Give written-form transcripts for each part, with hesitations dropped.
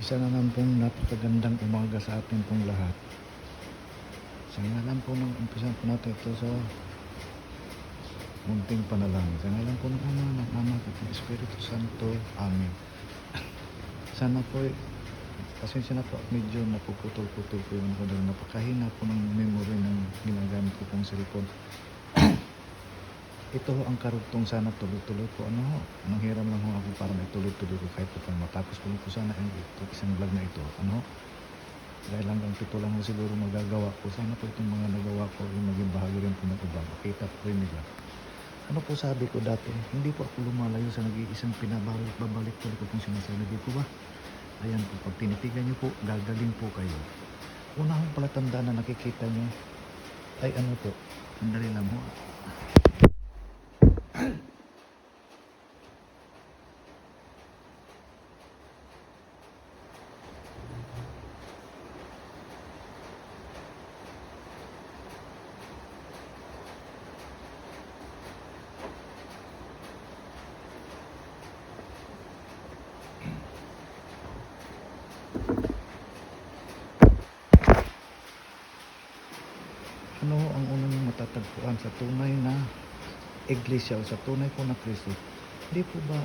Isa na naman pong napakagandang umaga sa atin pong lahat. Sa ngalan po ng umpisan po natin ito sa munting panalangin. Sa ngalan po ng Ama, ng Anak at ng Espiritu Santo. Amen. Sana po, pasensya na po, medyo napuputol-putol po yung ako dahil napakahina po ng memory ng ginagamit ko pong cellphone. Ito ang karugtong sana tuloy-tuloy po. Nanghiram lang ho ako para may tuloy-tuloy ko kahit pa matapos po sana ang isang vlog na ito. Dahil hanggang 7 lang ho siguro magagawa ko. Sana po itong mga nagawa ko yung maging bahagi rin po ng iba. Makita po rin nila. Ano po sabi ko dati, hindi po ako lumalayo sa nag-iisang babalik ko pong sinasabi ko ba? Ayan po, pag tinitigan nyo po, gagaling po kayo. Una hong palatandaan na nakikita nyo ay ano po, sandali lang ho. Ano ang unang matatagpuan sa tunay na iglesia o sa tunay po na Kristo? Hindi po ba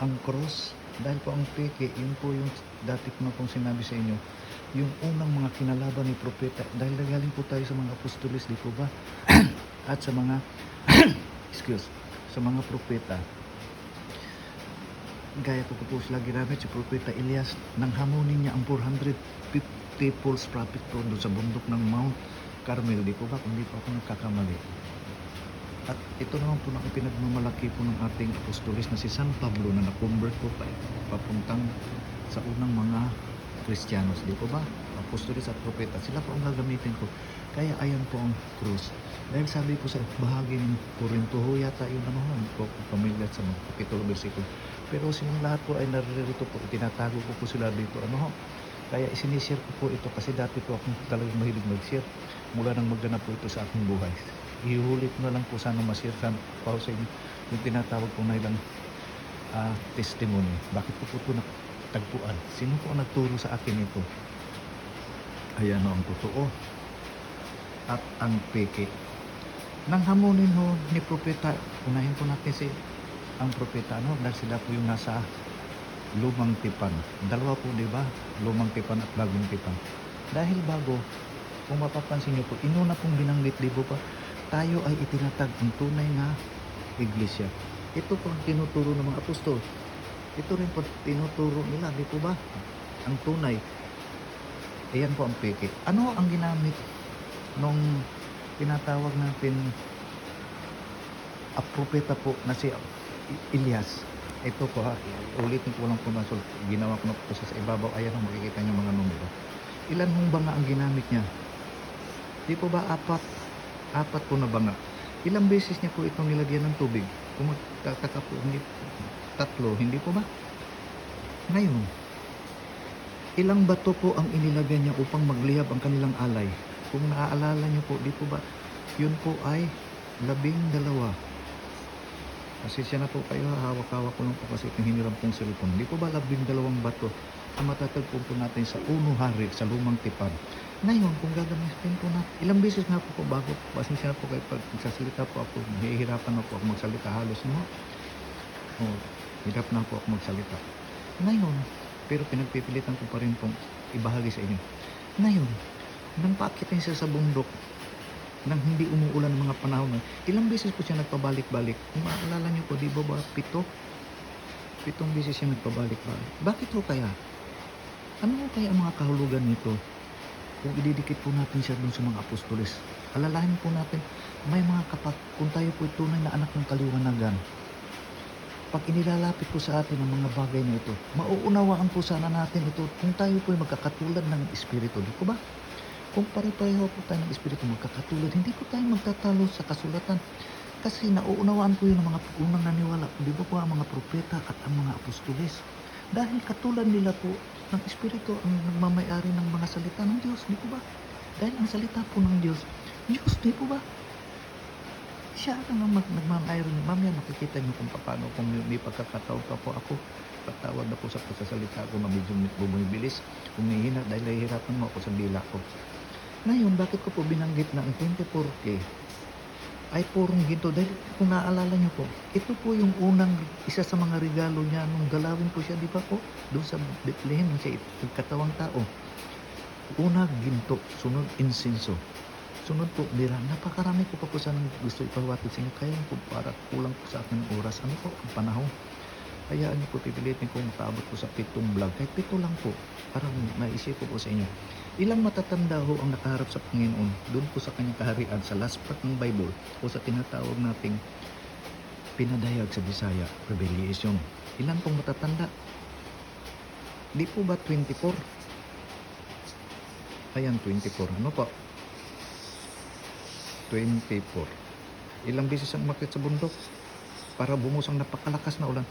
ang cross? Dahil po ang peke, yun po yung dati ko na pong sinabi sa inyo, yung unang mga kinalaban ni propeta. Dahil nagaling po tayo sa mga apostolis, di po ba? At sa mga sa mga propeta. Gaya ko po sila ginamit si propeta Elias, nang hamunin niya ang 450 false prophet po doon sa bundok ng Mount Carmel, di po ba? Kung di po ako nagkakamali. At ito naman po na pinagmamalaki po ng ating apostolis na si San Pablo na na-convert po papuntang sa unang mga Kristiyanos, di po ba? Apostolis at propeta, sila po ang gagamitin ko. Kaya ayan po ang krus. Dahil sabi ko sa bahagi ng Corinto ho yata yung po pamilya sa mga kapitulo versikulo. Pero silang lahat po ay naririto po, tinatago ko po sila dito. Kaya isinishare ko po ito kasi dati po akong talagang mahilig mag-share mula nang magganap po ito sa aking buhay. Ihulit na lang po sana ma-share sa inyo yung tinatawag po na ilang testimony. Bakit po ito natagpuan? Sino po ang nagturo sa akin ito? Ayan ang totoo at ang peke. Nang hamunin ho ni propeta, unahin po natin ang propeta, dahil sila po yung nasa lumang tipan. Dalawa po, di ba? Lumang tipan at bagong tipan. Dahil bago, kung mapapansin nyo po, inuna pong binanggit, di ba? Tayo ay itinatag ang tunay na iglesia. Ito po ang tinuturo ng mga apostol. Ito rin po tinuturo nila, di po ba? Ang tunay. Ayan po ang peke. Ano ang ginamit nung tinatawag natin propeta po na si Elias? Ito po ulitin ko lang po na ginawa ko na po sa ibabaw. Ayan ang makikita nyo mga numero. Ilan hong banga ang ginamit niya? Di po ba apat po na banga? Ilang beses niya po itong nilagyan ng tubig? Kung magtataka po, tatlo, hindi po ba? Ngayon, ilang bato po ang inilagay niya upang magliyab ang kanilang alay? Kung naaalala niyo po, di po ba? Yun po ay 12. Kasi siya na po kayo, hawak-hawak ko lang po kasi itong hiniram pong cellphone. Di po ba 12 bato ang matatagpo po natin sa Uno Hari, sa Lumang Tipan? Ngayon, kung gagamitin po natin, ilang beses nga po bago, pasensya na po kayo pag magsasalita po ako, nahihirapan na po ako magsalita halos mo. Hirap na po ako magsalita. Ngayon, pero pinagpipilitan ko pa rin pong ibahagi sa inyo. Ngayon, nang paakitin siya sa bundok, nang hindi umuulan ng mga panahon, ilang beses po siya nagpabalik-balik. Kung maalala niyo po, di ba 7? 7 beses siya nagpabalik-balik. Bakit ho kaya? Ano ho kaya ang mga kahulugan nito? Kung ididikit po natin siya dun sa mga apostoles, alalahanin po natin, may mga kung tayo po tunay na anak ng kaliwanagan, pag inilalapit po sa atin ang mga bagay na ito, mauunawaan po sana natin ito kung tayo po ay magkakatulad ng Espiritu, di po ba? Kung pare-pareho po tayo ng Espiritu magkakatulad, hindi po tayo magtatalo sa kasulatan. Kasi nauunawaan po yun ng mga unang naniwala, di ba po ang mga propeta at ang mga apostoles. Dahil katulad nila po ng Espiritu ang nagmamayari ng mga salita ng Diyos, di po ba? Dahil ang salita po ng Diyos, di po ba? Siya ang nagmamayari. Mamaya makikita niyo kung paano, kung may pagkakataon pa po ako patawag na po sa pagsasalita ko, medyo bumibilis, humihina dahil nahihirapan mo ako sa dila ko. Ngayon, bakit ko po binanggit na ang 24K ay purong ginto? Dahil kung naaalala niyo po, ito po yung unang isa sa mga regalo niya nung galawin po siya, di ba po? Doon sa Bethlehem, siya katawang tao. Una, ginto. Sunod, insenso. Sunod po, mira. Napakarami ko pa po sanang gusto ipawatid sa inyo. Kaya po para kulang po sa akin ng oras. Ano po ang panahon? Kaya ano po, pipilitin ko makaabot po sa 7 vlog. Kahit 7 lang po. Para maisip ko po sa inyo. Ilang matatanda ho ang nakaharap sa Panginoon doon po sa kanyang kaharian sa last part ng Bible o sa tinatawag nating pinadayag sa Bisaya, Revelation. Ilan pong matatanda? Di po ba 24? Ayan, 24. Ano po? 24. Ilang beses ang umakyat sa bundok para bumuhos ang napakalakas na ulan.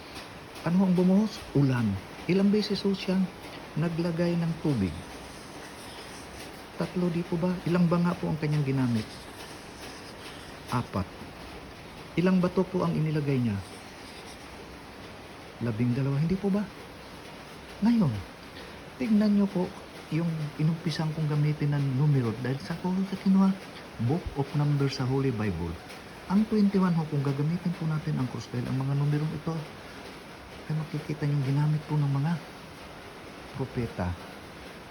Ano ang bumuhos? Ulan. Ilang beses ho siyang naglagay ng tubig? 3, di po ba? Ilang banga po ang kanyang ginamit? 4. Ilang bato po ang inilagay niya? 12, hindi po ba? Ngayon, tignan nyo po yung inumpisan kong gamitin ng numero dahil sa kinuha Book of Numbers sa Holy Bible. Ang 21 ho, kung gagamitin po natin ang cross dahil ang mga numerong ito ay makikita yung ginamit po ng mga propeta.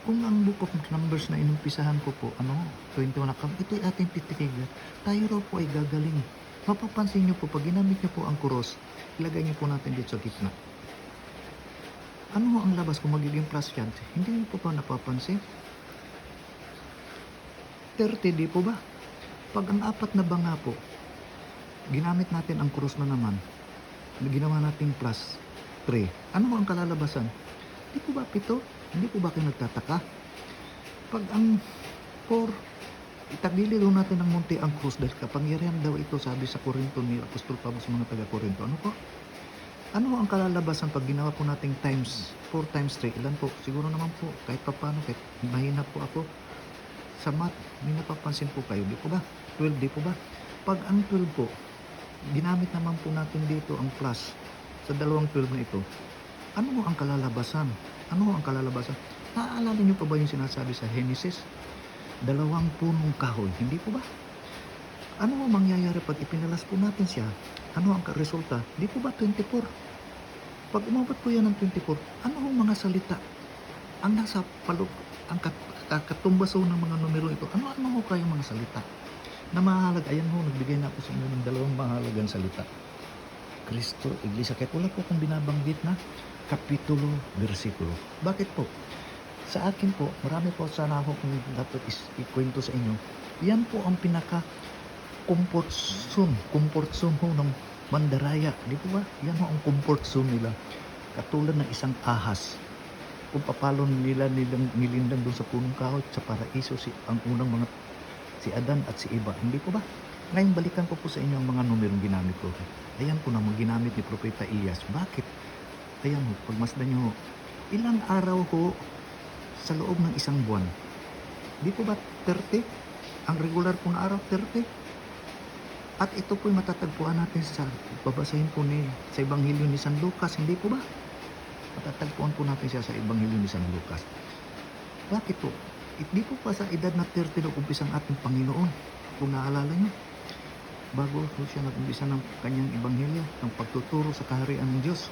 Kung ang Book of Numbers na inumpisahan ko po, 21 account, ito'y ating titikigan. Tayo raw po ay gagaling. Mapapansin nyo po, pag ginamit nyo po ang cross, ilagay nyo po natin dito sa gitna. Ano ang labas kung magiging plus yan? Hindi nyo po pa napapansin? 30, di po ba? Pag ang 4 na banga po, ginamit natin ang cross na naman, ginawa natin plus 3. Ano ang kalalabasan? Di po ba 7? Hindi po ba kayo nagtataka? Pag ang 4, itagili daw natin ng munti ang krus dahil kapangyarihan daw ito, sabi sa Korinto ni Apostol Pablo sa mga taga-Korinto. Ano po? Ano ang kalalabasan pag ginawa po nating times 4 times 3? Ilan po? Siguro naman po, kahit paano, kahit mahina po ako sa math, may napapansin po kayo. Di po ba? 12, di po ba? Pag ang 12 po, ginamit naman po natin dito ang plus sa dalawang 12 na ito. Ano ang kalalabasan? Ano ang kalalabasan? Naaalala niyo pa ba yung sinasabi sa Genesis? 2 punong kahoy, hindi po ba? Ano ang mangyayari pag ipinalas po natin siya? Ano ang resulta? Di po ba 24? Pag umabot po yan ng 24, ano ang mga salita? Ang nasa palog, ang katumbaso ng mga numero ito, ano ho kayong mga salita? Na mahalaga, ayan ho, nagbigay na ako sa inyo ng 2 mahalagang salita. Kristo, Iglesia, kahit wala po kung binabanggit na kapitulo, versikulo. Bakit po? Sa akin po, marami po sana ako kung dapat ikwento sa inyo. Yan po ang pinaka comfort zone ho ng mandaraya. Di po ba? Yan ho ang comfort zone nila. Katulad ng isang ahas. Kung papalo nilang nilindan doon sa punong kahoy sa paraiso ang unang mga si Adan at si Eva. Hindi po ba? Ngayon balikan ko po sa inyo ang mga numerong ginamit ko. Ayan po naman ginamit ni Propeta Elias. Bakit? Ayan ho, pagmasdan nyo ho. Ilang araw ho sa loob ng isang buwan? Di po ba 30? Ang regular po na araw, 30? At ito po'y matatagpuan natin sa babasahin po sa Ebanghelyo ni San Lucas. Hindi po ba? Matatagpuan po natin siya sa Ebanghelyo ni San Lucas. Bakit po? Di po pa sa edad na 30 na umpisa ang ating Panginoon. Kung naalala nyo, bago siya nag-umpisa ng kanyang Ebanghelyo, ng pagtuturo sa kaharian ng Diyos.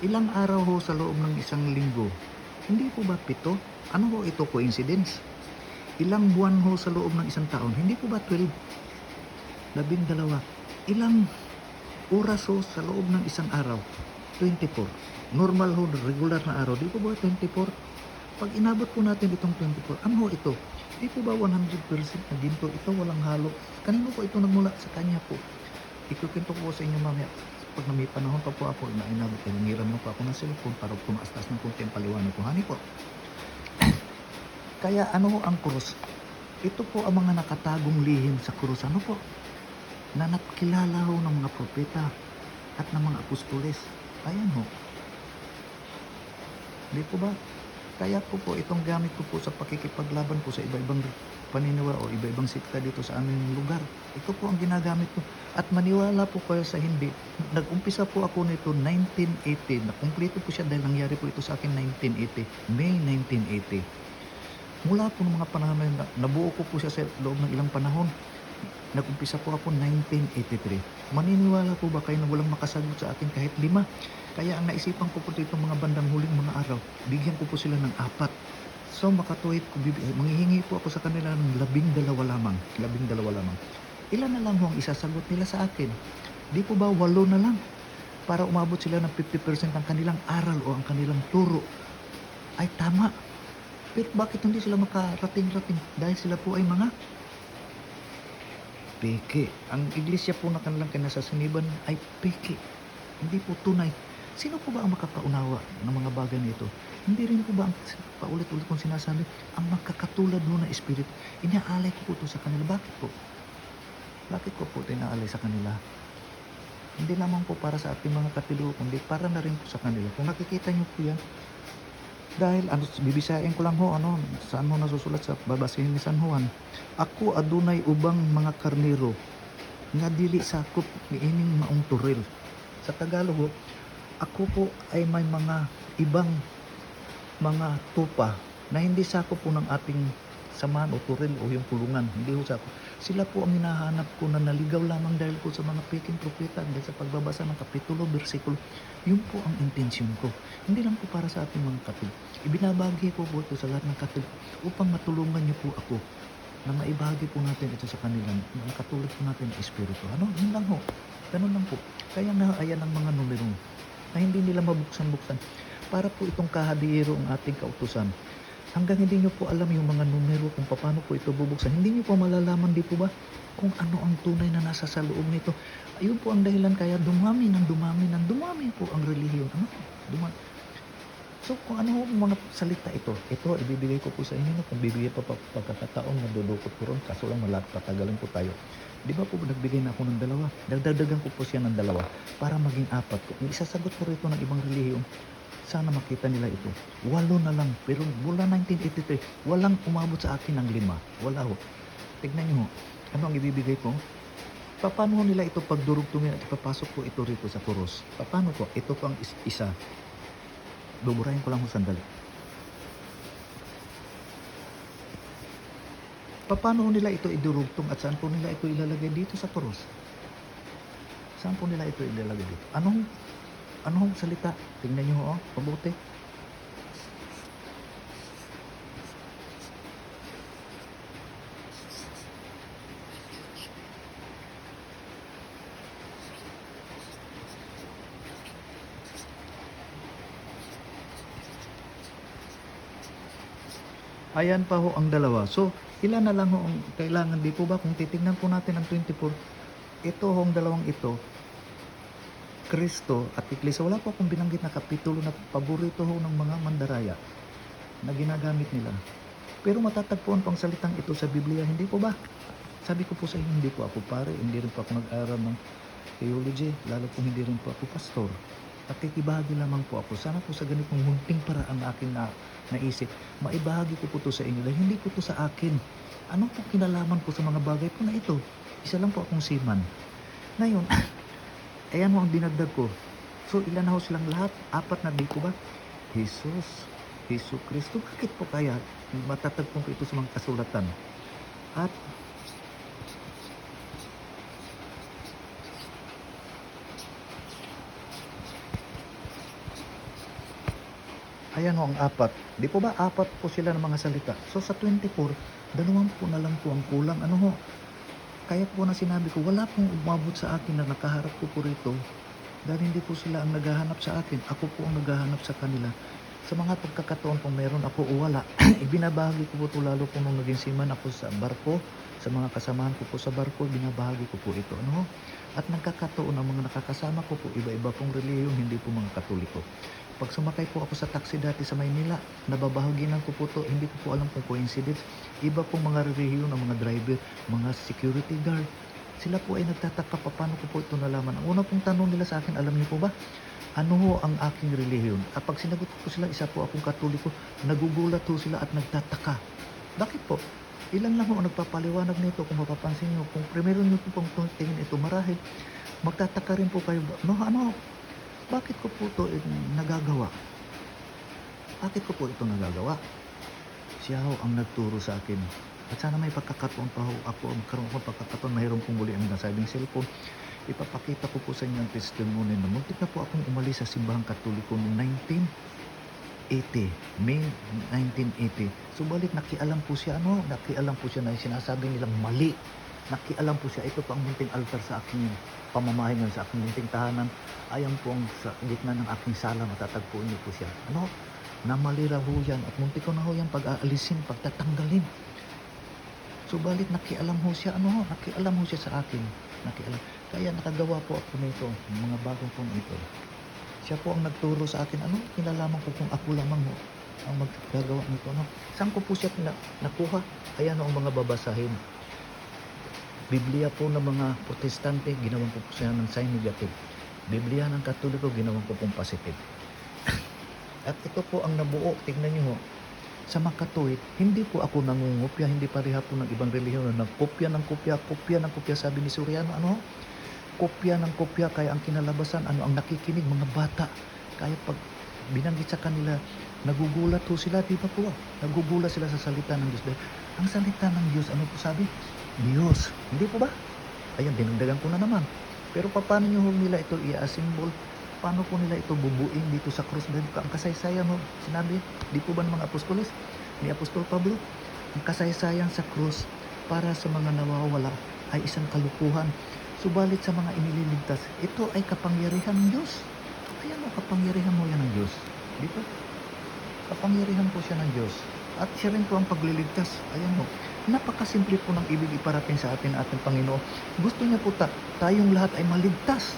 Ilang araw ho sa loob ng isang linggo? Hindi po ba 7? Ano ho ito, coincidence? Ilang buwan ho sa loob ng isang taon? Hindi po ba 12? 12. Ilang oras ho sa loob ng isang araw? 24. Normal ho, regular na araw. Di po ba 24? Pag inabot po natin itong 24, ano ho ito? Di po ba 100% na ginto? Ito walang halo. Kanino po ito nagmula? Sa kanya po. Ikukwento ko sa inyo mamaya. Pag may panahon pa po ako na inabot, nangiram na po ako ng cellphone para tumaas-taas ng konti ang paliwanag ko. Hani po. Kaya ano ho ang krus? Ito po ang mga nakatagong lihim sa krus. Ano po? Na nakilala ho ng mga propeta at ng mga apostoles. Ayan ho. Di po ba? Kaya po itong gamit ko po sa pakikipaglaban po sa iba-ibang paniniwala o iba-ibang sikta dito sa aming lugar. Ito po ang ginagamit ko. At maniwala po kayo sa hindi, nag-umpisa po ako nito 1980. Nakumpleto po siya dahil nangyari po ito sa akin 1980, May 1980. Mula po ng mga panahon na nabuo ko po siya sa loob ng ilang panahon. Nag-umpisa po ako 1983. Maniniwala po ba kayo na walang makasagot sa akin kahit 5? Kaya ang naisipan ko po dito mga bandang huling mga araw, bigyan ko po sila ng 4. So makatuwid ko, manghihingi po ako sa kanila ng 12 lamang. 12 lamang. Ilan na lang ho ang isasagot nila sa akin? Di po ba 8 na lang? Para umabot sila ng 50% ng kanilang aral o ang kanilang turo. Ay tama. Pero bakit hindi sila makarating-rating? Dahil sila po ay mga peke. Ang iglesia po na kanilang kinasasaniban ay peke. Hindi po tunay. Sino po ba ang makakaunawa ng mga bagay nito? Hindi rin po ba ang paulit-ulit kong sinasabi, ang magkakatulad mo na espiritu, inaalay ko po ito sa kanila. Bakit po? Bakit ko po ito inaalay sa kanila? Hindi lamang po para sa ating mga kapilo, kundi para na rin po sa kanila. Kung nakikita niyo po yan, dahil bibisahin ko lang ho, saan mo nasusulat sa babasahin ni San Juan. Ako adunay ubang mga karnero, nga dili sakop ni ining maong turil. Sa Tagalog ho, ako po ay may mga ibang mga tupa na hindi sakop po ng ating samahan o turil o yung kulungan. Hindi ho sakop. Sila po ang hinahanap ko na naligaw lamang dahil po sa mga peking propeta dahil sa pagbabasa ng kapitulo, bersikulo. Yun po ang intensyon ko. Hindi lang po para sa ating mga kapil. Ibinabagi ko po ito sa lahat ng kapil upang matulungan niyo po ako na maibahagi po natin ito sa kanilang mga katulad po natin ng espiritu. Yun lang ho. Ganun lang po. Kaya nga ayan ang mga numero na hindi nila mabuksan-buksan para po itong kahadiyero ang ating kautusan. Hanggang hindi nyo po alam yung mga numero kung paano po ito bubuksan, hindi nyo po malalaman, di po ba, kung ano ang tunay na nasa sa loob nito. Ayun po ang dahilan kaya dumami po ang relihiyon. So kung ano ang mga salita ito ibibigay ko po sa inyo kung bibigay pa pagkakataon na dudukot ko ron, kaso lang patagalan po tayo. Di ba po nagbigay na ako ng 2? Dagdagan ko po siya ng 2 para maging 4. Kung isasagot po rito ng ibang relihiyon, sana makita nila ito. 8 na lang. Pero mula 1983, walang umabot sa akin ng 5. Wala ho. Tignan nyo ho. Ano ang ibibigay ko? Paano nila ito pagdurugtungin at ipapasok po ito rito sa kuros? Paano po? Ito po ang isa. Buburahin ko lang ho sandali. Paano nila ito idurugtong at saan po nila ito ilalagay dito sa kuros? Saan po nila ito ilalagay dito? Anong salita? Tingnan nyo ho, mabuti. Ayan pa ho ang 2. So, ilan na lang ho ang kailangan, di po ba? Kung titingnan po natin ang 24, ito ho ang 2 ito, Kristo at Iglesia. Wala po akong binanggit na kapitulo na paborito ho ng mga mandaraya na ginagamit nila. Pero matatagpuan pang salitang ito sa Biblia, hindi po ba? Sabi ko po sa inyo, hindi po ako pare, hindi rin po ako nag-aral ng theology, lalo po hindi rin po ako pastor. At ikibahagi lamang po ako. Sana po sa ganitong munting paraan na akin na naisip, maibahagi ko po ito sa inyo dahil hindi po ito sa akin. Ano po kinalaman ko sa mga bagay po na ito? Isa lang po akong seaman. Ngayon, ayan mo ang dinagdag ko. So ilan na ho silang lahat? 4 na, di ko ba? Jesus Kristo. Bakit po kaya matatagpon ko ito sa mga kasulatan? At ayan ho ang 4. Di po ba 4 po sila ng mga salita? So sa 24, 2 po na lang po ang kulang. Kaya po na sinabi ko, wala pong umabot sa akin na nakaharap ko po rito dahil hindi po sila ang naghahanap sa akin. Ako po ang naghahanap sa kanila. Sa mga pagkakataon kung meron ako o wala, ibinabahagi ko po ito lalo po nung naging seaman ako sa barko. Sa mga kasamahan ko po sa barko, binabahagi ko po ito. At nagkakataon ang mga nakakasama ko po, iba-iba pong relihiyon, hindi po mga Katoliko. Pag sumakay po ako sa taxi dati sa Maynila, nababahaginan ko po ito, hindi ko po alam kung coincidence. Iba pong mga relihiyon ng mga driver, mga security guard. Sila po ay nagtataka paano ko po ito nalaman. Ang una pong tanong nila sa akin, alam niyo po ba? Ano ho ang aking relihiyon? Kapag sinagot ko sila, isa po akong Katoliko, nagugulat ho sila at nagtataka. Bakit po? Ilan lang ho ang nagpapaliwanag nito kung mapapansin nyo. Kung primero nyo po pang tingin ito marahil, magtataka rin po kayo, no, ano, bakit ko po ito nagagawa? Bakit ko po ito nagagawa? Siya ho ang nagturo sa akin. At sana may pagkakataon pa ho ako, magkaroon ko pagkakataon, mayroon pong muli ang nasabing cellphone. Ipapakita ko po sa inyo ang testimony na muntik na po akong umalis sa simbahang Katoliko noong 1980, May 1980. Subalit nakialam po siya, nakialam po siya na sinasabi nilang mali. Nakialam po siya, ito po ang munting altar sa aking pamamahay ngayon, sa aking munting tahanan. Ayan po ang sa gitna ng aking sala, matatagpuan niyo po siya. Namali raw ho yan at muntik ko na ho yan pag-aalisin, pagtatanggalin. Subalit nakialam ho siya, nakialam ho siya sa akin. Nakialam. Kaya nakagawa po ako nito, mga bagong pong ito. Siya po ang nagturo sa akin, kinalaman ko kung ako lamang ho ang maggagawa nito. Saan ko po siya nakuha? Ayan ang mga babasahin. Biblia po ng mga Protestante, ginawan ko po siya ng sign negative. Biblia ng Katoliko, ginawan ko pong positive. At ito po ang nabuo, tignan nyo ho. Sa mga Katolik, hindi po ako nangungopya, hindi pareha po ng ibang relihiyon na nagkopya ng kopya, sabi ni Soriano, kopya ng kopya, kaya ang kinalabasan, ang nakikinig, mga bata, kaya pag binanggit sa kanila, nagugulat po sila, di ba po? Nagugulat sila sa salita ng Diyos. Dahil ang salita ng Diyos, ano po sabi? Diyos, hindi po ba? Ayun, dinagdagan ko na naman. Pero paano nyo nila ito i-assemble? Paano po nila ito bubuin dito sa krus? Dahil ang kasaysayan mo, sinabi, di po ba ng mga apostoles, ni Apostol Pablo, ang kasaysayan sa krus para sa mga nawawala ay isang kalukuhan. Subalit sa mga inililigtas, ito ay kapangyarihan ng Diyos. Ayan mo, kapangyarihan mo yan ng Diyos. Di ba? Kapangyarihan po siya ng Diyos. At siya rin po ang pagliligtas. Ayan mo. Napakasimple po ng ibig iparating sa ating Panginoon. Gusto niya po tayong lahat ay maligtas.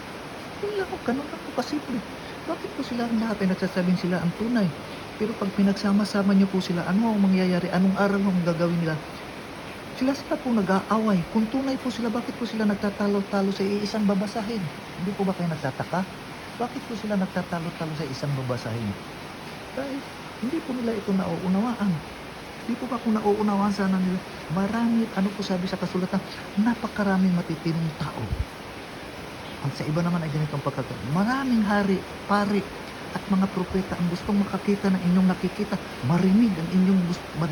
Yun lang po, ganun lang po kasimple. Bakit po sila lahat ay nagsasabing sila ang tunay? Pero pag pinagsama-sama niyo po sila, ano ang mangyayari? Anong aral ang gagawin nila? Sila po nag-aaway. Kung tunay po sila, bakit po sila nagtatalo-talo sa isang babasahin? Hindi po ba kayo nagtataka? Bakit po sila nagtatalo-talo sa isang babasahin? Dahil hindi po nila ito nauunawaan. Hindi po ba kung nauunawaan sana nila? Marami, ano po sabi sa kasulatan? Napakaraming matitinong tao. Ang sa iba naman ay ganitong pagkakataon. Maraming hari, pari, at mga propeta ang gustong makakita ng inyong nakikita, marinig ang inyong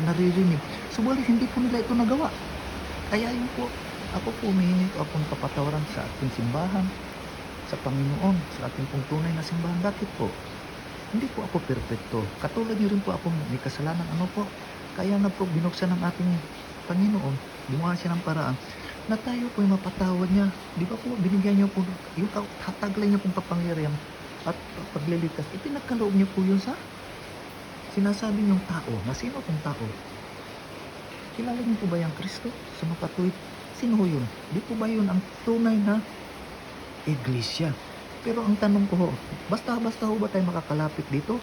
naririnig. Subalit hindi po nila ito nagawa. Kaya yun po, ako po humihingi ko akong kapatawaran sa ating simbahan, sa Panginoon, sa ating pong tunay na simbahan. Bakit po? Hindi po ako perfecto. Katulad niyo rin po ako may kasalanan. Kaya nga po binuksan ng ating Panginoon, gumawa siya ng paraan na tayo po yung mapatawad niya. Di ba po, binigyan niyo po yung hataglay niya pong kapangyarihan at pagliligtas. Ipinagkaloob niyo po yun sa sinasabi niyong tao. Na sino pong tao? Kilala niyo po ba yung Kristo sa mga Katolik? Sino yun? Di po ba yun ang tunay na iglesia? Pero ang tanong ko, basta-basta ho ba tayo makakalapit dito?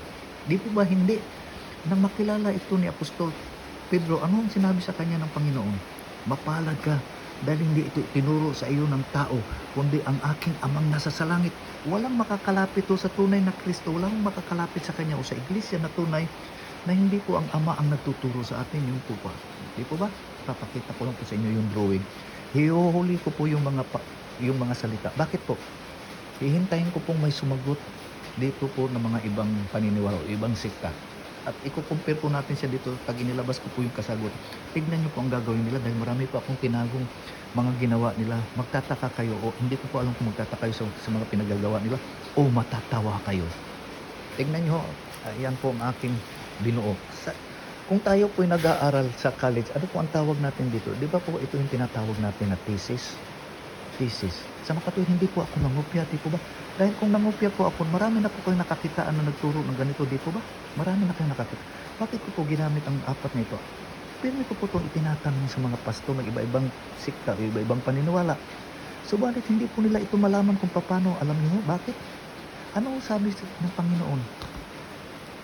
Di po ba hindi? Nang makilala ito ni Apostol Pedro, ano ang sinabi sa kanya ng Panginoon? Mapalad ka dahil hindi ito tinuro sa iyo ng tao, kundi ang aking amang nasa sa langit. Walang makakalapit sa tunay na Kristo, walang makakalapit sa kanya o sa iglesia na tunay na hindi po ang ama ang nagtuturo sa atin. Yung po ba? Di po ba? Papakita ko lang po sa inyo yung drawing. Hihuhuli ko po yung mga salita. Bakit po? Hihintayin ko pong may sumagot dito po ng mga ibang paniniwala o ibang sikta. At i-compare po natin siya dito pag inilabas ko po yung kasagot. Tignan nyo po ang gagawin nila dahil marami pa akong tinagong mga ginawa nila. Magtataka kayo o hindi ko po alam kung magtataka kayo sa mga pinagagawa nila o matatawa kayo. Tignan nyo, yan po ang aking binuo. Kung tayo po ay nag-aaral sa college, ano po ang tawag natin dito? Di ba po ito yung tinatawag natin na thesis? Sa mga Katolik, hindi po ako nangopya, di po ba? Dahil kung nangopya po ako, marami na po kayo nakakitaan na nagturo ng ganito, di po ba? Marami na kayo nakakita. Bakit ko po ginamit ang apat na ito? Pero ko po itong itinatanong sa mga pasto ng iba-ibang sikta, iba-ibang paniniwala. Subalit hindi po nila ito malaman kung paano. Alam niyo bakit? Ano sabi ng Panginoon?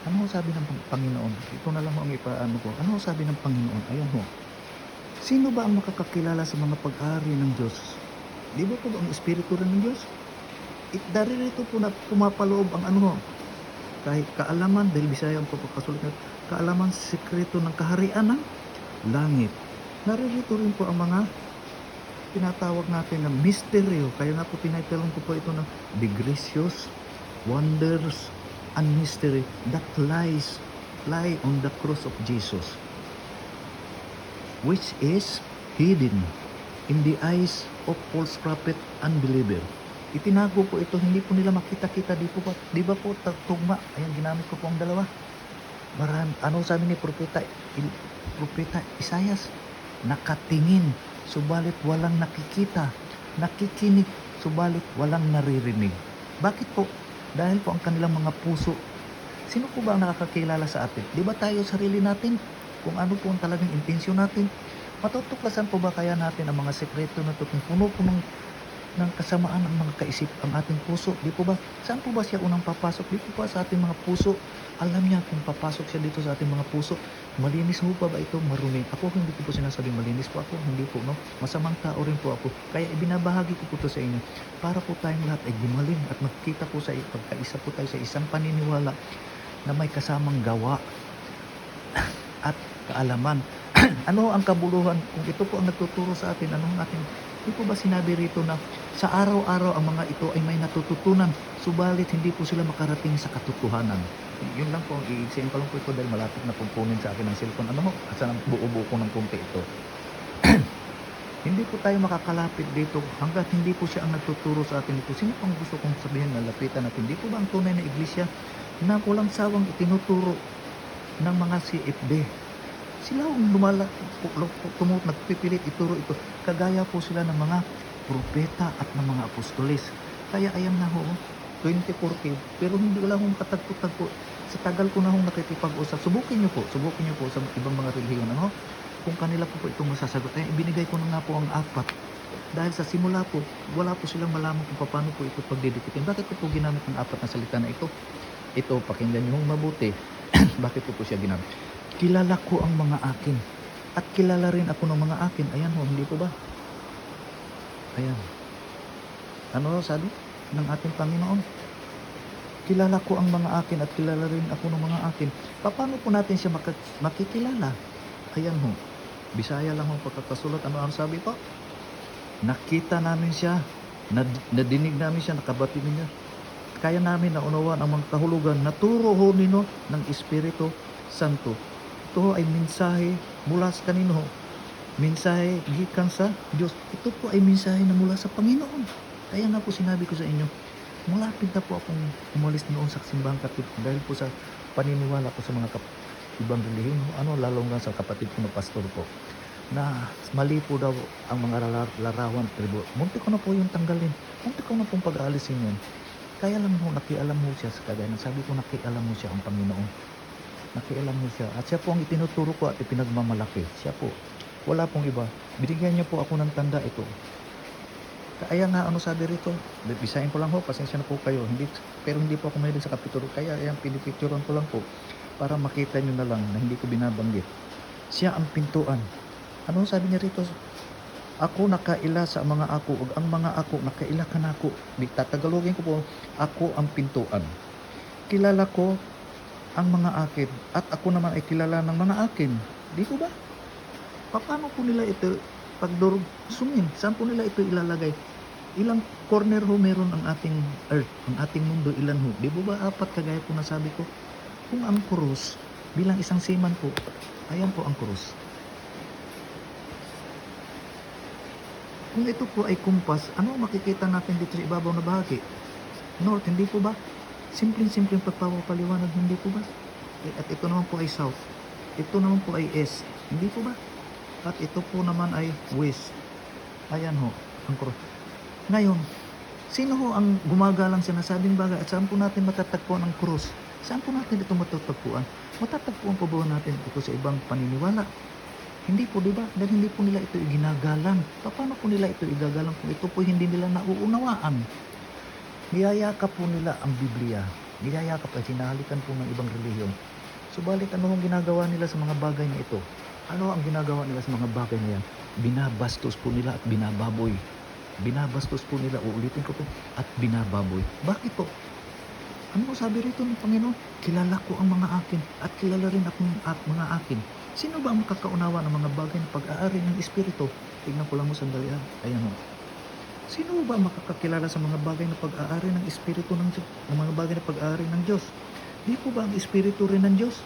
Ano sabi ng Panginoon? Ito na lang ang ipaano ko. Ano sabi ng Panginoon? Ayan ho. Sino ba ang makakakilala sa mga pag-ari ng Diyos? Di ba po ang Espiritu rin ng Diyos? Daririto po na pumapaloob ang ano ho, kahit kaalaman, dahil Bisaya ang pagkakasulat na kaalaman sa sekreto ng kaharian ng langit. Naririto rin po ang mga tinatawag natin na misteryo. Kaya nga po tinitulong ko po ito ng the gracious wonders and mystery that lie on the cross of Jesus, which is hidden in the eyes of false prophet and believer. Itinago po ito, hindi po nila makita-kita. Di ba po tugma? Ayan, ginamit ko po ang dalawa. Ano sabi ni Propeta Isaias? Nakatingin, subalit walang nakikita. Nakikinig, subalit walang naririnig. Bakit po? Dahil po ang kanilang mga puso. Sino po ba ang nakakakilala sa atin? Di ba tayo sarili natin? Kung ano po ang talagang intensyon natin? Matutuklasan po ba kaya natin ang mga sekreto na ito kung puno po ng kasamaan ang mga kaisip ang ating puso? Di po ba? Saan po ba siya unang papasok? Di po ba sa ating mga puso? Alam niya kung papasok siya dito sa ating mga puso. Malinis po ba ito? Marumi? Ako hindi ko po sinasabing malinis po ako. Hindi po, no? Masamang tao rin po ako. Kaya ibinabahagi ko po ito sa inyo para po tayong lahat ay gumaling at magkita po sa pagkaisa po tayo sa isang paniniwala na may kasamang gawa at kaalaman. Ano ang kabuluhan? Kung ito po ang nagtuturo sa atin, anong ating, di po ba sinabi rito na sa araw-araw ang mga ito ay may natututunan, subalit hindi po sila makarating sa katotohanan. Yun lang po, i-explain ko lang po ito dahil malapit na pumpunin sa akin ng cellphone. Ano ho? Asa nang buo-buo ko ng konti ito. Hindi po tayo makakalapit dito hanggat hindi po siya ang nagtuturo sa atin ito. Sino pang gusto kong sabihin na lapitan natin? Hindi po ba ang tunay na iglesia na walang sawang itinuturo ng mga CFD? Sila ang nagpipilit ituro ito. Kagaya po sila ng mga propeta at ng mga apostoles. Kaya ayan na ho, 2040, pero hindi wala akong katagpo-tagpo. Sa tagal ko na hong nakikipag-usap, subukin nyo po sa ibang mga relihiyon. Ano? Kung kanila po itong masasagot, ay ibinigay ko na nga po ang 4. Dahil sa simula po, wala po silang malaman kung paano po ito pagdidikitin. Bakit ko po ginamit ang 4 na salita na ito? Ito, pakinggan nyo mabuti. Bakit ko po siya ginamit? Kilala ko ang mga akin. At kilala rin ako ng mga akin. Ayan ho, hindi po ba? Ayan. Ano sabi ng ating Panginoon? Kilala ko ang mga akin at kilala rin ako ng mga akin. Paano po natin siya makikilala? Ayan ho. Bisaya lang ho pagkakasulat. Ano ang sabi po? Nakita namin siya. Nadinig namin siya. Nakabatid niya. Kaya namin naunawaan ang mga kahulugan. Naturo ho nino ng Espiritu Santo. Ito ay mensahe mula sa kanino ho. Mensahe gikan sa Diyos. Ito po ay mensahe na mula sa Panginoon. Kaya nga po sinabi ko sa inyo, malapit na po akong umalis noon sa simbahan katoliko dahil po sa paniniwala ko sa mga ibang relihiyon, lalo nga sa kapatid ko na pastor po, na mali po daw ang mga larawan tribo. Munti ko na po yung tanggalin. Munti ko na pong pag-aalisin yun. Kaya lang mo, nakialam mo siya sa kagaya. Sabi ko, nakialam mo siya ang Panginoon. Nakialam mo siya. At siya po ang itinuturo ko at ipinagmamalaki. Siya po. Wala pong iba. Binigyan niya po ako ng tanda ito. Kaya nga, sabi rito, bisahin ko lang ho, pasensya na po kayo. Pero hindi po ako mahilig sa kapitulo. Kaya ayan, pinipicturean ko lang po para makita nyo na lang na hindi ko binabanggit. Siya ang pintuan. Ano sabi niya rito? Ako nakaila sa mga ako, ug ang mga ako nakaila kanako. Tatagalogin ko po, ako ang pintuan. Kilala ko ang mga akin at ako naman ay kilala ng mga akin. Di ko ba? Paano po nila ito pagdurugsumin? Saan po nila ito ilalagay? Ilang corner ho meron ang ating earth, ang ating mundo, ilan ho? Di ba 4 kagaya po nasabi ko? Kung ang krus, bilang isang seaman po, ayan po ang krus. Kung ito po ay kumpas, ano makikita natin dito sa ibabaw na bahagi? North, hindi po ba? Simpleng pagpapaliwanag, hindi po ba? At ito naman po ay south. Ito naman po ay east. Hindi po ba? At ito po naman ay west. Ayan ho, ang cross. Ngayon, sino ho ang gumagalang sinasabing bagay? At saan po natin matatagpuan ang cross? Saan po natin ito matatagpuan? Matatagpuan po ba natin ito sa ibang paniniwala? Hindi po, di ba? Dahil hindi po nila ito iginagalang. Paano po nila ito igagalang kung ito po hindi nila nauunawaan? Niyayakap po nila ang Biblia. Niyayakap at hinahalikan po ng ibang relihiyon. Subalit ano ang ginagawa nila sa mga bagay na ito? Ano ang ginagawa nila sa mga bagay na yan? Binabastos po nila at binababoy. binabastos po nila, uulitin ko po, at binababoy. Bakit po? Ano sabi rito ng Panginoon? Kilala ko ang mga akin at kilala rin akong mga akin. Sino ba ang makakaunawa ng mga bagay na pag-aari ng Espiritu? Tignan ko lang mo sandali. Ayan o. Sino ba makakakilala sa mga bagay na pag-aari ng Espiritu ng Diyos? Ng mga bagay na pag-aari ng Diyos? Di po ba ang Espiritu rin ng Diyos?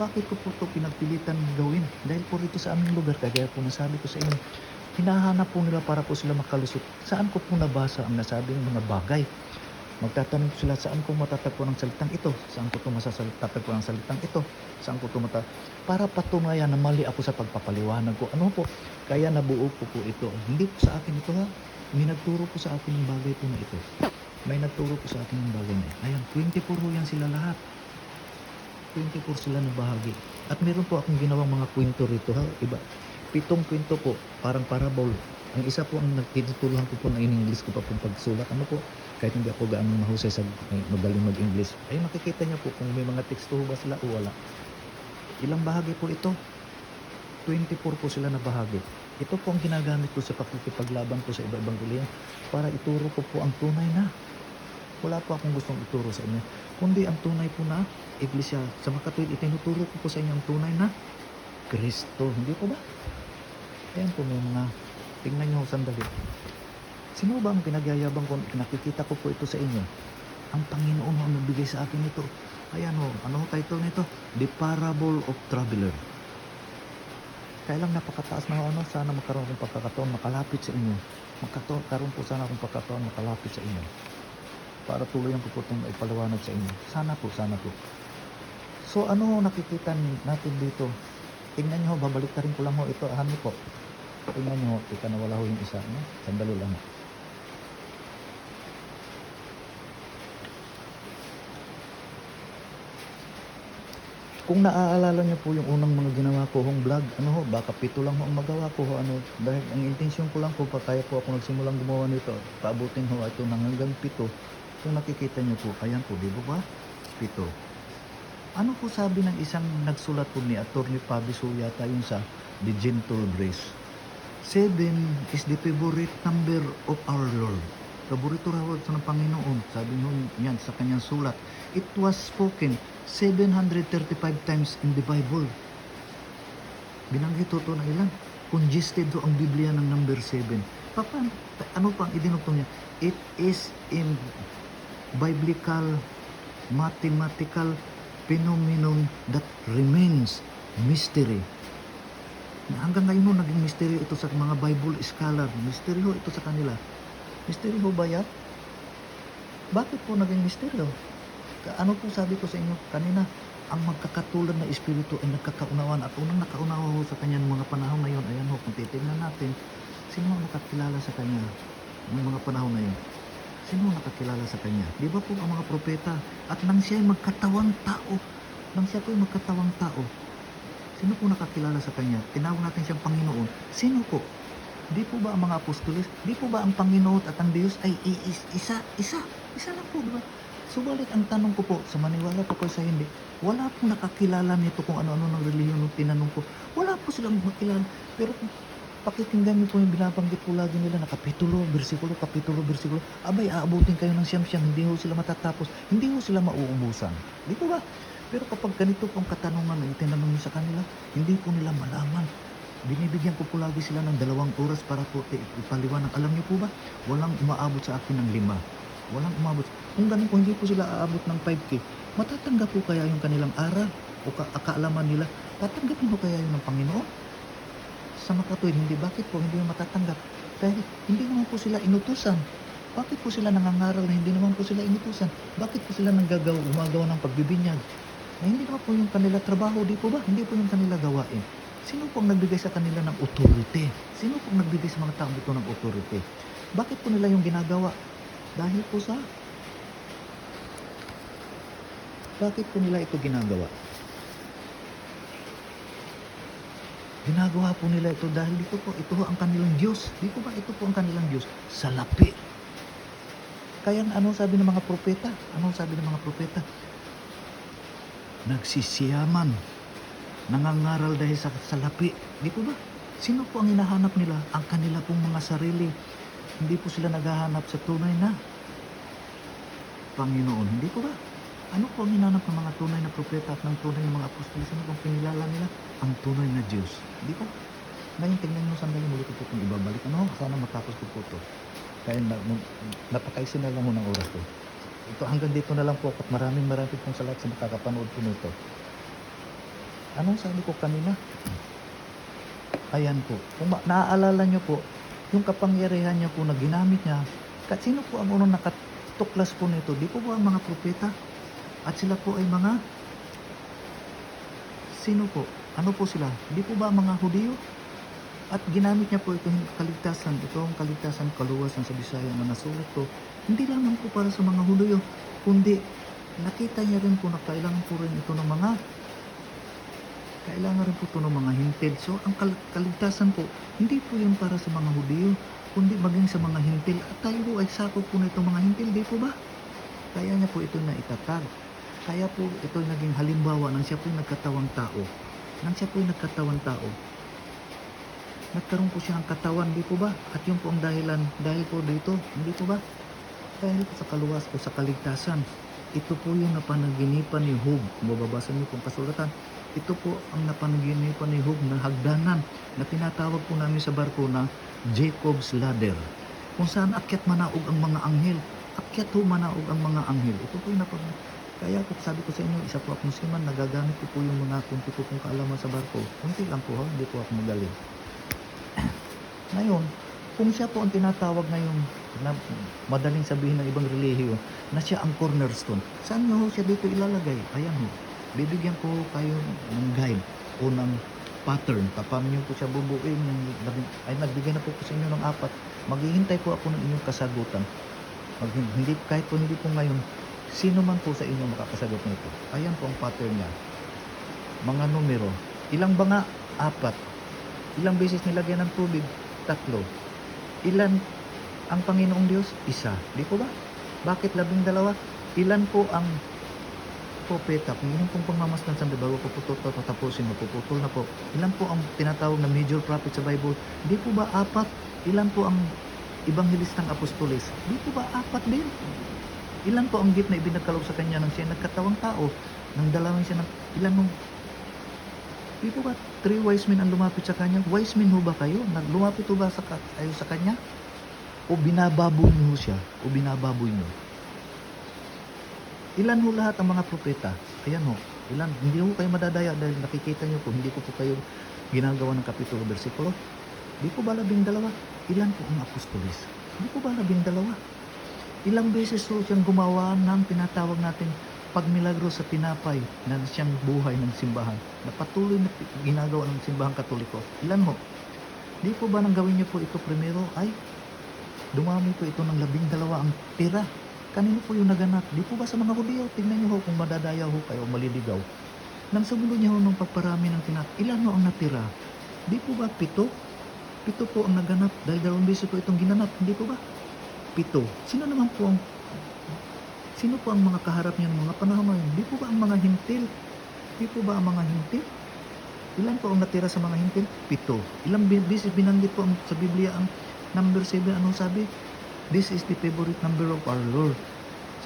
Bakit ko po ito pinagpilitan gawin? Dahil po rito sa aming lugar, kaya po nasabi ko sa inyo, hinahanap po nila para po sila makalusot. Saan ko po nabasa ang nasabi ng mga bagay? Magtatanong sila, saan ko matatagpo ng salitang ito? Saan ko ito matatagpo ng salitang ito? Saan ko ito para patunayan na mali ako sa pagpapaliwanag ko. Ano po? Kaya nabuo ko po ito. Hindi po sa akin ito ha. May nagturo po sa akin yung bagay po na ito. May nagturo po sa akin yung bagay na ito. Ayan, 24 yan sila lahat. 24 sila na bahagi. At meron po akong ginawang mga kwento rito ha. Iba. 7 kwento po, parang parable. Ang isa po ang nagtituluhan ko po na in-English ko pa po pagsulat. Ano po? Kahit hindi ako gaano mahusay sa magaling mag-English. Ay makikita niyo po kung may mga teksto ba sila o wala. Ilang bahagi po ito? 24 po sila na bahagi. Ito po ang ginagamit ko sa pakikipaglaban ko sa iba-ibang relihiyon para ituro ko po ang tunay na. Wala po akong gustong ituro sa inyo. Kundi ang tunay po na Iglesia. Sa makatuwid, itinuturo ko po sa inyo ang tunay na Kristo. Hindi po ba? Ayan po may mga, tingnan nyo sandali. Sino ba ang pinagyayabang ko? Nakikita ko po ito sa inyo. Ang Panginoon ang nagbigay sa akin ito. Ayan o, ano title nito? The Parable of Traveler. Kaya lang napakataas na ano, sana magkaroon akong pagkakataon makalapit sa inyo. Magkaroon po sana akong pagkakataon makalapit sa inyo. Para tuluyan ko po itong ipaliwanag sa inyo. Sana po, sana po. So ano nakikita natin dito? Tingnan nyo, babalik rin ko lang ho ito. Ano po? Tingnan nyo, ika na wala ho yung isa. No? Sandali lang. Kung naaalala niyo po yung unang mga ginawa ko hong vlog, ano ho, baka 7 lang ho ang magawa ko ho, ano, dahil ang intensyon ko lang po, kaya po ako nagsimulang gumawa nito, paabutin ho ito ng hanggang 7. Kung nakikita niyo po, ayan po, di ba? 7. Ano po sabi ng isang nagsulat po ni Atty. Fabiso yata yung sa The Gentle Grace? 7 is the favorite number of our Lord. Paborito raw sa ng Panginoon. Sabi niyan sa kanyang sulat. It was spoken 735 times in the Bible. Binanggit ito na ilan? Congested do ang Biblia ng number 7. Ano pa ang idinugtong niya? It is in biblical, mathematical phenomenon that remains mystery. Hanggang ngayon ho, naging mystery ito sa mga Bible scholar. Mystery ho ito sa kanila. Mystery ho ba yan? Bakit po naging mystery ho? Ano po sabi ko sa inyo kanina? Ang magkakatulad na espiritu ay nagkakaunawaan at unang nakaunawa ho sa kanya ng mga panahon na yun. Ayan ho, kung titignan natin, sino ang nakakilala sa kanya ng mga panahon na yun? Sino ang nakakilala sa kanya? Di ba po ang mga propeta? At nang siya ay magkatawang tao, nang siya po ay magkatawang tao, sino po nakakilala sa kanya? Tinawag natin siyang Panginoon. Sino po? Di po ba ang mga apostoles? Di po ba ang Panginoon at ang Diyos ay isa? Isa lang po, di ba? Subalit ang tanong ko po, sa maniwala po sa hindi, wala po nakakilala nito kung ano-ano ng relihiyon ng tinanong ko. Wala po silang makilala. Pero kung pakikinggan niyo po yung binabanggit po lagi nila na kapitulo, bersikulo, abay, aabutin kayo ng siyam-siyam, hindi ho sila matatapos, hindi ho sila mauubusan. Di po ba? Pero kapag ganito pong katanungan na itinanong niyo sa kanila, hindi po nila malaman. Binibigyan ko po lagi sila ng 2 oras para po ipaliwanag. Alam niyo po ba? Walang umaabot sa akin ng 5. Walang umabot. Kung ganun po, hindi po sila aabot ng 5K, matatanggap po kaya yung kanilang aral o kaalaman nila? Tatanggapin po kaya yun ng Panginoon? Sa makatuwid, hindi. Bakit po hindi matatanggap? Dahil hindi naman po sila inutusan. Bakit po sila nangangaral na hindi naman po sila inutusan? Bakit po sila gumagawa ng pagbibinyag? Na hindi naman po yung kanila trabaho, di po ba? Hindi po yung kanila gawain. Sino po ang nagbigay sa kanila ng authority? Sino po ang nagbigay sa mga tao dito ng authority? Bakit po nila yung ginagawa? Dahil po sa... Bakit po nila ito ginagawa? Ginagawa po nila ito dahil ito po ang kanilang Diyos. Di po ba ito po ang kanilang Diyos? Salapi. Kaya ano sabi ng mga propeta? Ano sabi ng mga propeta? Nagsisiyaman. Nangangaral dahil sa salapi. Di po ba? Sino po ang hinahanap nila? Ang kanila pong mga sarili. Hindi po sila naghahanap sa tunay na Panginoon. Hindi po ba? Ano po ang hinanap ng mga tunay na propeta at ng tunay na mga apostol? Sino pong pinilala nila? Ang tunay na Diyos. Hindi po? Ngayon, tingnan nyo sandali muli ko po itong ibabalik. Ano? Sana matapos ko po ito. Kaya napakaisin na lang mo ng oras ko. Ito, hanggang dito na lang po at maraming pong salamat sa makakapanood po nito. Anong sabi ko kanina? Ayan po. Kung naaalala nyo po, yung kapangyarihan niya po na ginamit niya, sino po ang unang nakatuklas po nito? Di po ba ang mga propeta? At sila po ay mga, sino po? Ano po sila? Di po ba mga Hudiyo? At ginamit niya po itong kaligtasan, itong kaligtasan kaluwasan sa Bisaya na nasulat ko, hindi lamang po para sa mga Hudiyo, kundi nakita niya rin po na kailangan po rin ito ng mga hintil. So, ang kaligtasan po, hindi po yun para sa mga Hudiyo, kundi maging sa mga hintil. At tayo po ay sakop po na itong mga hintil, di po ba? Kaya niya po ito na itatag. Kaya po ito naging halimbawa nang siya po nagkatawang tao. Nagkaroon po siya ng katawan, di po ba? At yun po ang dahilan, dahil po dito, hindi po ba? Dahil po sa kaluwas o sa kaligtasan. Ito po yung napanaginipan ni Job. Kung mababasa niyo pong kasulatan, ito po ang napanaginipan ni Job na hagdanan na tinatawag po namin sa barko na Jacob's Ladder. Kung saan akyat manaog ang mga anghel. Manaog ang mga anghel. Ito po yung kaya po sabi ko sa inyo, isa po akong seaman, nagagamit ko po yung mga kunti ko pong kaalaman sa barko. Kunti lang po ha, hindi po ako magaling. Ngayon, kung siya po ang tinatawag ngayon na madaling sabihin ng ibang relihiyo na siya ang cornerstone, saan nyo siya dito ilalagay? Ayan ho, bibigyan ko kayo ng guide o ng pattern. Paano nyo po siya bubuin? Ay, nagbigay na po ko sa inyo ng 4. Maghihintay po ako ng inyong kasagutan. Kahit po hindi po ngayon, sino man po sa inyo makakasagot nito. Ayan po ang pattern niya. Mga numero. Ilang ba nga? 4. Ilang beses nilagyan ng tubig? 3. Ilan ang Panginoong Diyos? 1. Di po ba? Bakit 12? Ilan po ang propeta? Kung yun pong pagmamasdan sa bago ko po tapusin, mapuputol na po. Ilan po ang tinatawag na major prophet sa Bible? Di po ba 4? Ilan po ang ebanghilistang apostoles? Di po ba 4 din? Ilan po ang gift na ibinagkaloob sa kanya nang siya nagkatawang tao? Nang dalawin siya ng ilan nung di po ba 3 wise men ang lumapit sa kanya? Wise men ho ba kayo? Naglumapit ho ba kayo sa kanya? O binababoy niyo siya? O binababoy niyo? Ilan ho lahat ang mga propeta? Ayan ho. Ilan? Hindi ho kayo madadaya dahil nakikita niyo po, hindi ko po kayo ginagawa ng kapitulo, versikulo. Di po ba 12? Ilan po ang apostolis? Di po ba 12? Ilang beses ho siyang gumawa ng tinatawag natin pagmilagro sa tinapay na siyang buhay ng simbahan na patuloy na ginagawa ng simbahang Katoliko. Ilan mo? Di po ba nang gawin niyo po ito primero ay dumami po ito ng 12 ang tira. Kanino po yung naganap? Di po ba sa mga Hudiyo? Tingnan niyo ho kung madadaya ho kayo o maliligaw. Nang sumunod niya ho ng pagparami ng ilan ho ang natira? Di po ba 7? 7 po ang naganap dahil 2 beses po itong ginanap. Hindi po ba? 7. Sino po ang mga kaharap niya ng mga panahon ngayon? Di po ba ang mga hintil? Ilan po ang natira sa mga hintil? 7. Ilang beses binanggit po sa Biblia ang number 7? Anong sabi? This is the favorite number of our Lord.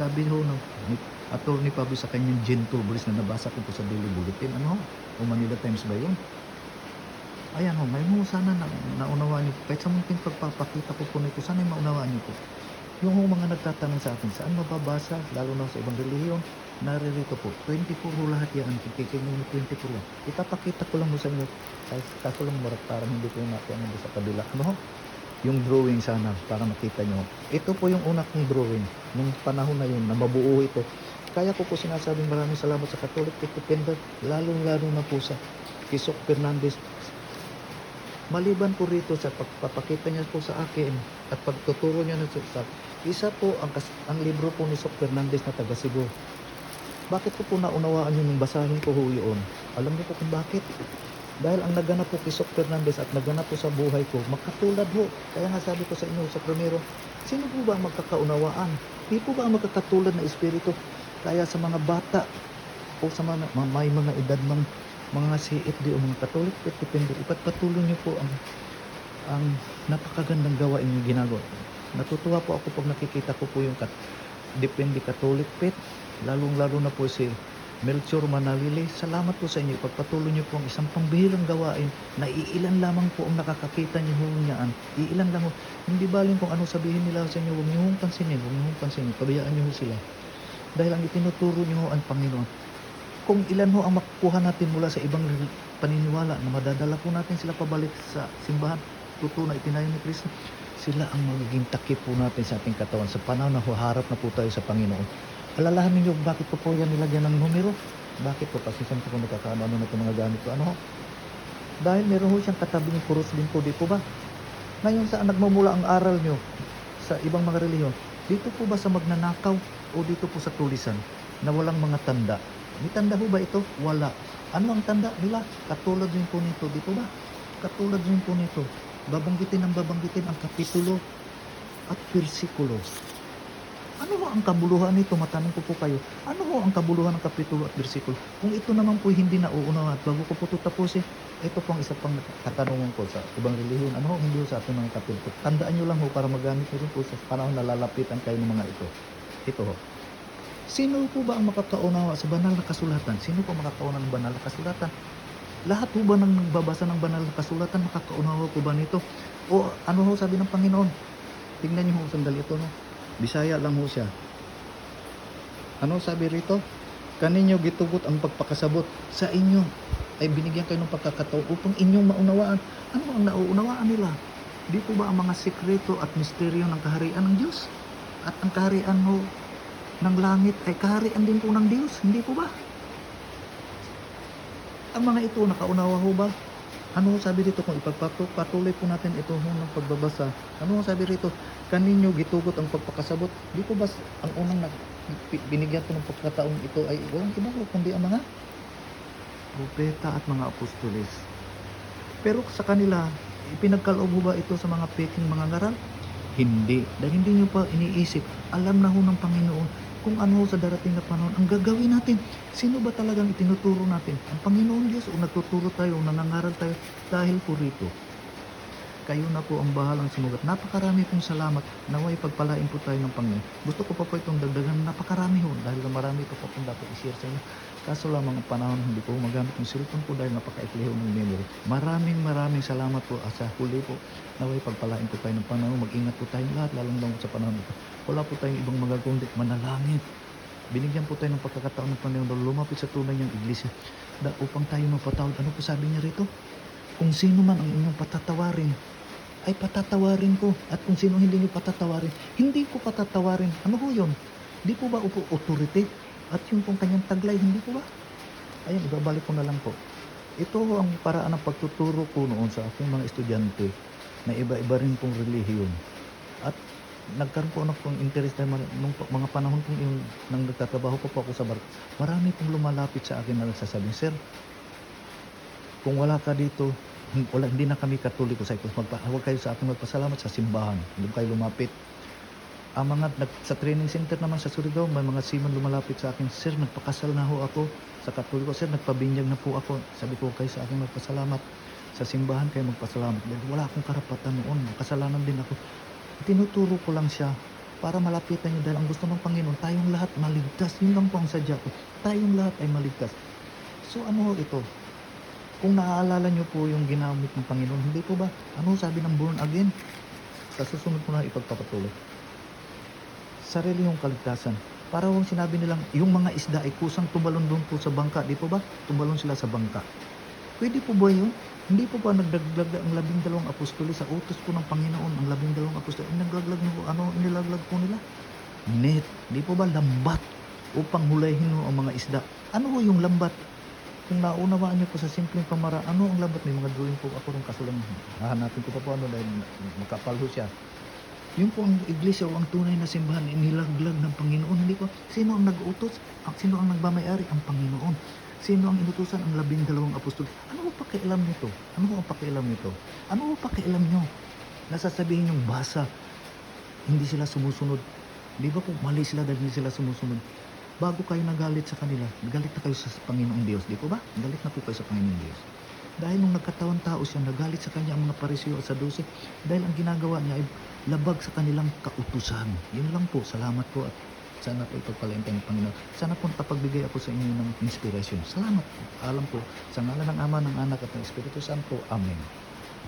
Sabi ho ni Atty. Pablo sa kanyang Gentle Breeze na nabasa ko po sa Daily Bulletin. Ano ho? O Manila Times ba yun? Ayan ho, may mo sana naunawaan niyo. Kahit sa munting pagpapakita ko po nito, sana maunawaan niyo po. Yung mga nagtatanong sa akin, saan mababasa, lalo na sa ibang relihiyon, naririto po. 24 ho lahat yan. Titignan mo 24 yan. Ipapakita ko lang mo sa inyo. Kaso lang parang hindi ko natin sa kabila. Ano ho? Yung drawing sana para makita nyo. Ito po yung una kong drawing. Nung panahon na yun, na mabuo ito. Kaya ko po sinasabing maraming salamat sa Catholic Defender, lalong-lalo na po sa Kisok Fernandez. Maliban po rito sa pagpapakita niya po sa akin at pagtuturo niya sa isa po ang libro po ni Sok Fernandez na taga Cebu. Bakit ko po naunawaan yun nung basahin ko ho yun? Alam niyo po kung bakit? Dahil ang naganap po kay Sok Fernandez at naganap po sa buhay ko, magkatulad ho. Kaya nga sabi ko sa inyo sa primero, sino po ba ang magkakaunawaan? Di po ba ang magkakatulad na espiritu? Kaya sa mga bata o sa may mga edad ng mga CFD o mga Catholic faith depende, ipagpatuloy niyo po ang napakagandang gawain yung ginagawa. Natutuwa po ako pag nakikita ko po yung Depende Catholic faith, lalong-lalo na po si Melchor Manalili. Salamat po sa inyo. Ipagpatuloy niyo po ang isang pambihirang gawain na iilan lamang po ang nakakakita niyo niyaan. Iilan lang. Hindi baling kung ano sabihin nila sa inyo, huwag niyo hong pansinin, huwag niyo hong pansinin. Pabayaan niyo sila. Dahil ang itinuturo niyo ang Panginoon. Kung ilan ho ang makukuha natin mula sa ibang paniniwala na madadala po natin sila pabalik sa simbahan, totoo na itinayo ni Kristo, sila ang magiging takip po natin sa ating katawan sa panahon na huharap na po tayo sa Panginoon. Alalahanin niyo bakit po yan nilagyan ng numero? Bakit po? Kasi saan po nakakaano na itong mga gamit ko? Ano ho? Dahil meron ho siyang katabing krus din po, di po ba? Ngayon saan nagmumula ang aral niyo sa ibang mga reliyon? Dito po ba sa magnanakaw o dito po sa tulisan na walang mga tanda? May tanda ho ba ito? Wala. Ano ang tanda nila? Katulad rin po nito, di po ba? Katulad rin po nito. Babanggitin ang kapitulo at versikulo. Ano ho ang kabuluhan nito? Matanong ko po kayo. Ano ho ang kabuluhan ng kapitulo at versikulo? Kung ito naman po hindi nauunawa at bago ko po ito tapusin, ito po ang isa pang katanungan ko sa ibang relihiyon. Ano ho hindi ho sa ating mga kapitulo? Tandaan nyo lang ho para magamit nyo rin po sa panahon na lalapitan kayo ng mga ito. Ito ho. Sino po ba ang makakaunawa sa banal na kasulatan? Sino po makakaunawa ng banal na kasulatan? Lahat po ba nang nagbabasa ng banal na kasulatan makakaunawa po ba nito? O ano ho sabi ng Panginoon? Tingnan niyo ho sandali ito, no? Bisaya lang ho siya. Ano sabi rito? Kaninyo gitugot ang pagpakasabot sa inyo ay binigyan kayo ng pagkakataon upang inyong maunawaan. Ano ang nauunawaan nila? Di po ba ang mga sikreto at misteryo ng kaharian ng Diyos? At ang kaharian ho ng langit ay kaharian din po ng Diyos, hindi po ba? Ang mga ito, nakaunawa ho ba? Ano sabi dito kung ipagpatuloy po natin ito ng pagbabasa? Ano sabi rito? Kaninyo gitugot ang pagpakasabot. Di po ba ang unang binigyan ko ng pagkataong ito ay walang iba kundi ang mga propeta at mga apostoles. Pero sa kanila, ipinagkaloob ho ba ito sa mga peking mga ngaral? Hindi. Dahil hindi nyo pa iniisip, alam na ho ng Panginoon kung ano sa darating na panahon ang gagawin natin. Sino ba talagang itinuturo natin? Ang Panginoon Diyos o nagtuturo tayo o nangangaral tayo dahil po rito? Kayo na po ang bahalang sumugat. Napakarami pong salamat. Naway pagpalain po tayo ng Panginoon. Gusto ko pa po itong dagdagan. Napakarami ho. Dahil marami pa po pong dapat i-share sa inyo. Kaso lamang ang panahon hindi ko magamit ng cellphone po dahil napaka-ikli ho ng memory. Maraming salamat po. Sa huli po. Naway pagpalain po tayo ng Panginoon. Mag-ingat po tayo lahat. Lalong sa panahon ito. Wala po tayong ibang magagundi. Manalangin. Binigyan po tayo ng pagkakataon ng Panginoon na lumapit sa tunay niyang iglesia upang tayo mapatawad. Ano po sabi niya rito? Kung sino man ang inyong patatawarin, ay patatawarin ko. At kung sino hindi niyo patatawarin, hindi ko patatawarin. Ano ho yun? Hindi po ba authority? At yung pong kanyang taglay, hindi po ba? Ayun, ibabalik ko na lang po. Ito ho ang paraan ng pagtuturo ko noon sa aking mga estudyante na iba-iba rin pong relihiyon. At nagkaroon po ako ng interest dahil nung mga panahon pong yung nang nagtatrabaho po ako sa barko, marami pong lumalapit sa akin na nagsasabing, Sir, kung wala ka dito, hindi na kami Katoliko sa ito. Huwag kayo sa akin magpasalamat sa simbahan. Hindi kayo lumapit. Ang mga sa training center naman sa Surigao, may mga seaman lumalapit sa akin, Sir, nagpakasal na ho ako sa Katoliko. Sir, nagpabinyag na po ako. Sabi ko, kayo sa akin magpasalamat. Sa simbahan kayo magpasalamat. Wala akong karapatan noon. Kasalanan din ako. Tinuturo ko lang siya para malapitan niyo dahil ang gusto ng Panginoon, tayong lahat maligtas. Yun lang po ang sadya ko. Tayong lahat ay maligtas. So ano ito? Kung naaalala niyo po yung ginamit ng Panginoon, hindi po ba? Ano sabi ng born again? Sa susunod ko na ipagpapatuloy. Sarili yung kaligtasan. Para kung sinabi nilang, yung mga isda ay kusang tumalon doon po sa bangka. Di po ba? Tumalon sila sa bangka. Pwede po ba yun? Hindi po ba nagdaglag ang 12 apostoles sa utos po ng Panginoon? Ang 12 apostoles, nagdaglag niyo, nilaglag po nila? Net. Di po ba lambat upang hulahin mo ang mga isda? Ano ho yung lambat? Kung naunawaan niyo po sa simpleng pamaraan, ano ang lambat? May mga drawing po ako rin kaso lang hahanapin ko pa po dahil makapal ho siya. Yung po ang iglesia o ang tunay na simbahan inilaglag ng Panginoon. Hindi po. Sino ang nag-utos? Sino ang nagmamayari? Ang Panginoon. Sino ang inutusan? Ang 12 apostol. Ano po pakialam nito? Ano po ang pakialam nito? Ano po pakialam nyo? Nasasabihin yung basa, hindi sila sumusunod. Di ba po mali sila dahil hindi sila sumusunod? bago kayo nagalit sa kanila, galit na kayo sa Panginoong Diyos, di po ba? Galit na po kayo sa Panginoong Diyos. Dahil nung nagkatawang tao siya, nagalit sa kanya ang mga Pariseo at Saduceo, dahil ang ginagawa niya ay labag sa kanilang kautusan. Yun lang po, salamat po at sana po ipagpalain tayo ng Panginoon. Sana po nakapagbigay ako sa inyo ng inspirasyon. Salamat po. Alam po, sa ngalan ng Ama, ng Anak at ng Espiritu Santo. Amen.